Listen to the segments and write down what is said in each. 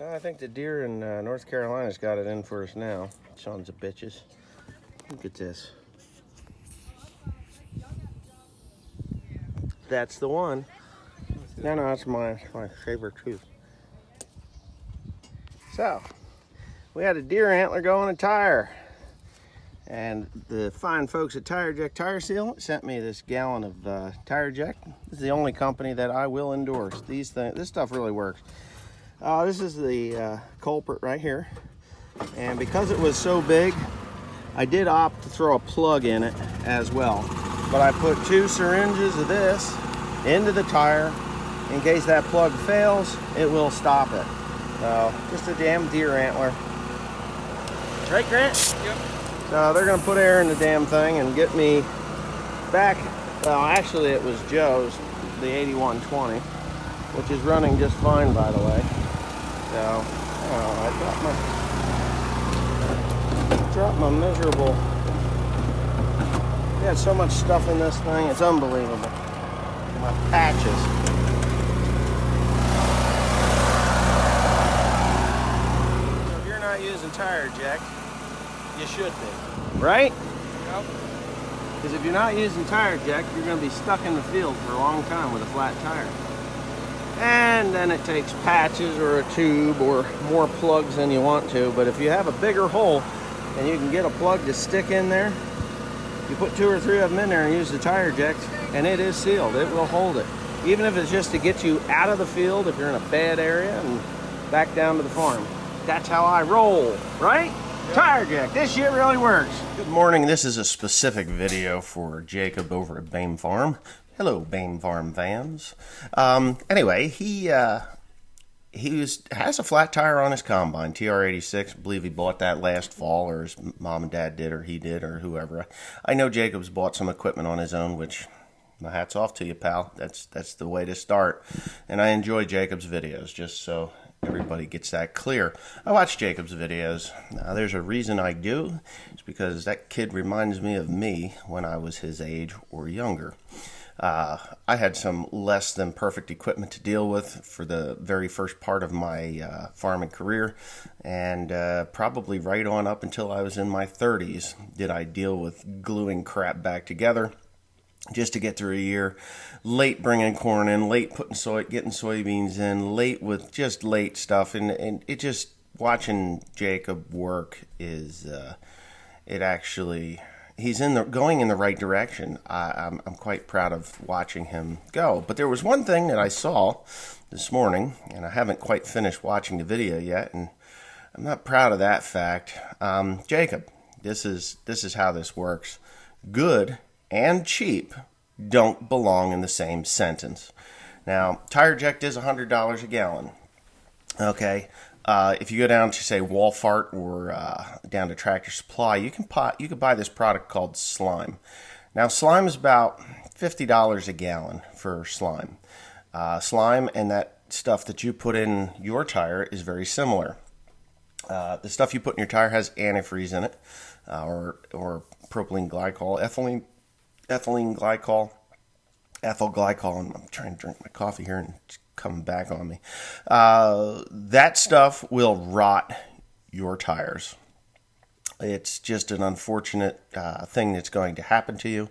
I think the deer in North Carolina's got it in for us now. Sons of bitches. Look at this. That's the one. No, that's my favorite tooth. So, we had a deer antler go on a tire. And the fine folks at Tire Jack Tire Seal sent me this gallon of Tire Jack. This is the only company that I will endorse. This stuff really works. This is the culprit right here. And because it was so big, I did opt to throw a plug in it as well. But I put 2 syringes of this into the tire. In case that plug fails, it will stop it. So, just a damn deer antler. Right, Grant? Yep. So they're gonna put air in the damn thing and get me back. Well, actually it was Joe's, the 8120, which is running just fine, by the way. So, I dropped my miserable. We had so much stuff in this thing, it's unbelievable. My patches. So if you're not using Tire Jack, you should be, right? Yep. Because if you're not using Tire Jack, you're going to be stuck in the field for a long time with a flat tire. And then it takes patches or a tube or more plugs than you want to. But if you have a bigger hole and you can get a plug to stick in there, you put 2 or 3 of them in there and use the Tire Jack, and it is sealed. It will hold it. Even if it's just to get you out of the field if you're in a bad area and back down to the farm. That's how I roll, right? Tire Jack, this shit really works. Good morning, this is a specific video for Jacob over at Bame Farm. Hello, Bame Farm fans. Anyway, he has a flat tire on his combine, TR86. I believe he bought that last fall, or his mom and dad did, or he did, or whoever. I know Jacob's bought some equipment on his own, which my hat's off to you, pal. That's the way to start. And I enjoy Jacob's videos, just so everybody gets that clear. I watch Jacob's videos. Now, there's a reason I do. It's because that kid reminds me of me when I was his age or younger. I had some less than perfect equipment to deal with for the very first part of my farming career, and probably right on up until I was in my 30s did I deal with gluing crap back together just to get through a year. Late bringing corn in, late getting soybeans in, late with just late stuff, and it just, watching Jacob work is it actually, he's going in the right direction. I'm quite proud of watching him go. But there was one thing that I saw this morning, and I haven't quite finished watching the video yet, and I'm not proud of that fact. Jacob, this is how this works. Good and cheap don't belong in the same sentence. Now, Tire Jack is $100 a gallon. Okay, if you go down to, say, Walmart or down to Tractor Supply, you can buy this product called Slime. Now, Slime is about $50 a gallon for slime. Slime and that stuff that you put in your tire is very similar. The stuff you put in your tire has antifreeze in it, or propylene glycol, ethylene glycol, ethyl glycol, and I'm trying to drink my coffee here and it's coming back on me. That stuff will rot your tires. It's just an unfortunate thing that's going to happen to you,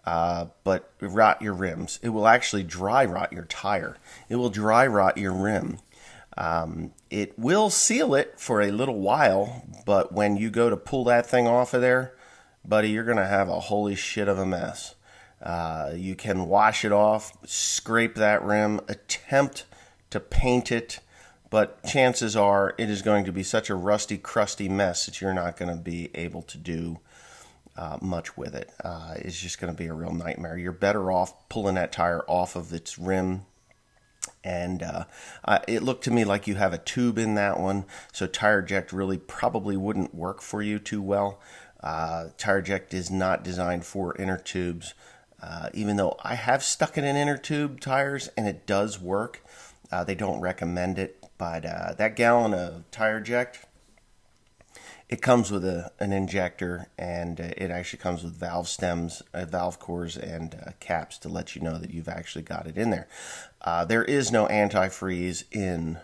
but rot your rims. It will actually dry rot your tire. It will dry rot your rim. It will seal it for a little while, but when you go to pull that thing off of there, buddy, you're going to have a holy shit of a mess. You can wash it off, scrape that rim, attempt to paint it, but chances are it is going to be such a rusty, crusty mess that you're not going to be able to do much with it. It's just going to be a real nightmare. You're better off pulling that tire off of its rim. And it looked to me like you have a tube in that one, so Tire Jack really probably wouldn't work for you too well. Tire Jack is not designed for inner tubes, even though I have stuck it in inner tube tires and it does work. They don't recommend it, but that gallon of Tire Jack, it comes with an injector, and it actually comes with valve stems, valve cores, and caps to let you know that you've actually got it in there. There is no antifreeze in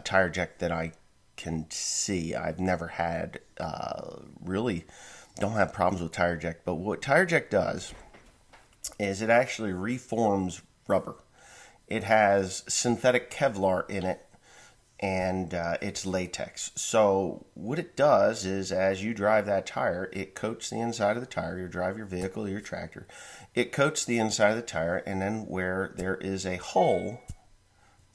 tire jack that I can see. I've never had, really don't have problems with tire jack. But what tire jack does is it actually reforms rubber. It has synthetic Kevlar in it, and it's latex. So what it does is, as you drive that tire, it coats the inside of the tire. You drive your vehicle, your tractor, it coats the inside of the tire, and then where there's a hole,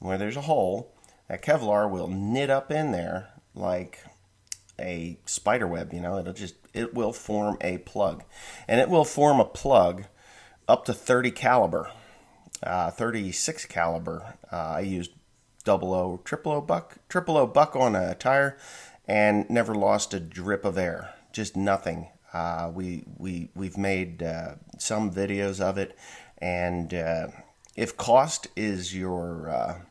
that Kevlar will knit up in there like a spider web. It will form a plug, and it will form a plug up to 30 caliber, 36 caliber. I used triple O buck on a tire, and never lost a drip of air. Just nothing. We've made some videos of it, and if cost is your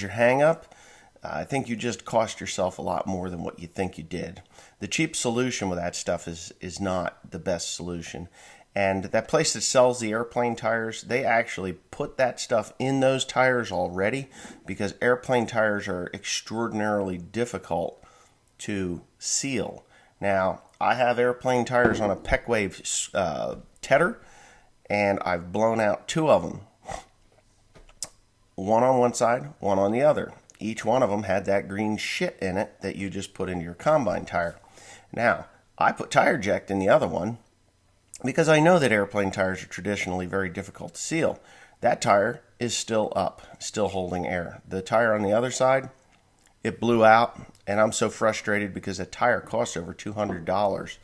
hang up, I think you just cost yourself a lot more than what you think you did. The cheap solution with that stuff is not the best solution. And that place that sells the airplane tires, they actually put that stuff in those tires already, because airplane tires are extraordinarily difficult to seal. Now, I have airplane tires on a Peckwave Tedder, and I've blown out 2 of them. One on one side, one on the other. Each one of them had that green shit in it that you just put into your combine tire. Now, I put tire jack in the other one, because I know that airplane tires are traditionally very difficult to seal. That tire is still up, still holding air. The tire on the other side, it blew out, and I'm so frustrated because the tire cost over $200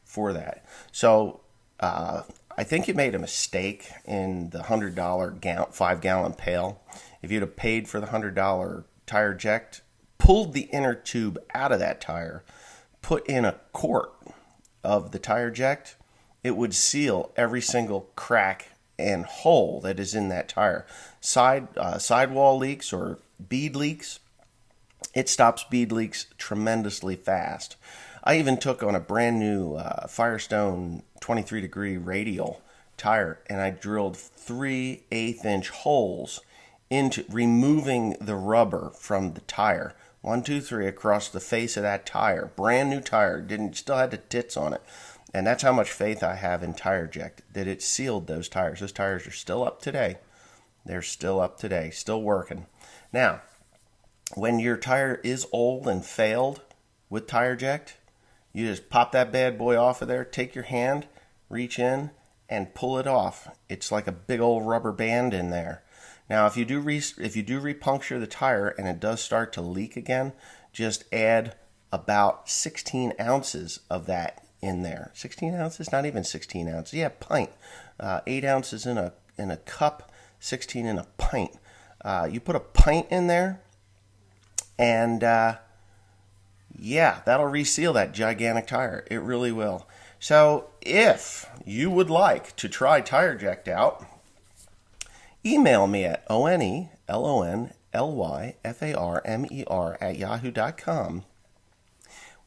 for that. So I think you made a mistake in the $100 5-gallon pail. If you'd have paid for the $100 tire jack, pulled the inner tube out of that tire, put in a quart of the tire jack, it would seal every single crack and hole that is in that tire. Sidewall leaks or bead leaks, it stops bead leaks tremendously fast. I even took on a brand new Firestone 23 degree radial tire, and I drilled 3 1/8-inch holes into removing the rubber from the tire. 1, 2, 3 across the face of that tire. Brand new tire, still had the tits on it. And that's how much faith I have in tire jack, that it sealed those tires. Those tires are still up today. They're still up today, still working. Now, when your tire is old and failed with tire jack, you just pop that bad boy off of there, take your hand, reach in, and pull it off. It's like a big old rubber band in there. Now, if you do repuncture the tire and it does start to leak again, just add about 16 ounces of that in there. 16 ounces? Not even 16 ounces. Yeah, pint. 8 ounces in a cup, 16 in a pint. You put a pint in there, and that'll reseal that gigantic tire. It really will. So if you would like to try tire jack out, email me at onelonlyfarmer@yahoo.com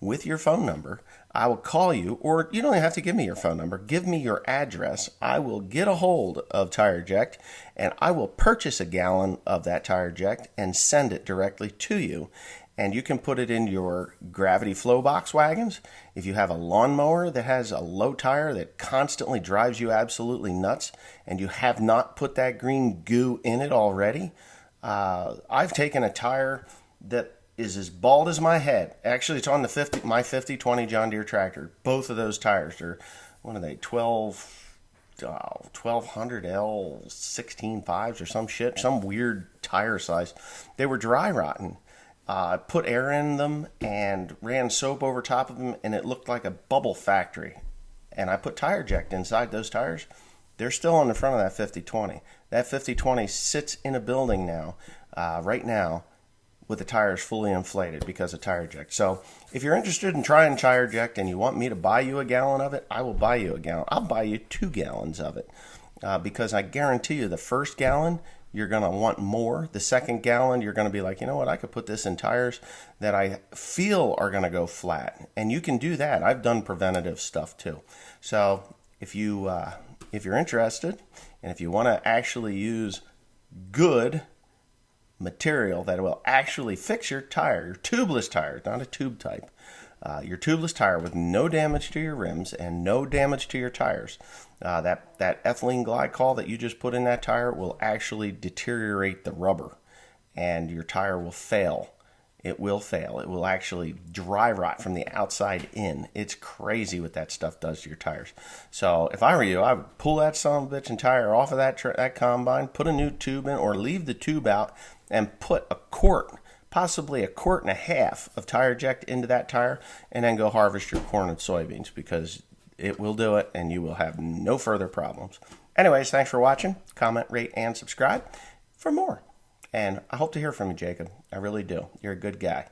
with your phone number. I will call you, or you don't have to give me your phone number. Give me your address. I will get a hold of tire jack, and I will purchase a gallon of that tire jack and send it directly to you. And you can put it in your gravity flow box wagons. If you have a lawnmower that has a low tire that constantly drives you absolutely nuts, and you have not put that green goo in it already, I've taken a tire that is as bald as my head. Actually, it's on my 50/20 John Deere tractor. Both of those tires are, what are they, 1200 L 16.5s or some shit, some weird tire size. They were dry rotten. Put air in them and ran soap over top of them, and it looked like a bubble factory. And I put tire jack inside those tires. They're still on the front of that 50/20. That 50/20 sits in a building now, right now, with the tires fully inflated because of tire jack. So if you're interested in trying tire jack and you want me to buy you a gallon of it, I will buy you a gallon. I'll buy you 2 gallons of it, because I guarantee you the first gallon, you're going to want more. The second gallon, you're going to be like, you know what, I could put this in tires that I feel are going to go flat. And you can do that. I've done preventative stuff too. So if you're interested, and if you want to actually use good material that will actually fix your tire, your tubeless tire, not a tube type, your tubeless tire with no damage to your rims and no damage to your tires. That ethylene glycol that you just put in that tire will actually deteriorate the rubber, and your tire will fail. It will fail. It will actually dry rot from the outside in. It's crazy what that stuff does to your tires. So if I were you, I would pull that son of a bitch and tire off of that combine, put a new tube in, or leave the tube out and put a quart, possibly a quart and a half of Tire Eject into that tire, and then go harvest your corn and soybeans, because it will do it and you will have no further problems. Anyways, thanks for watching. Comment, rate, and subscribe for more. And I hope to hear from you, Jacob. I really do. You're a good guy.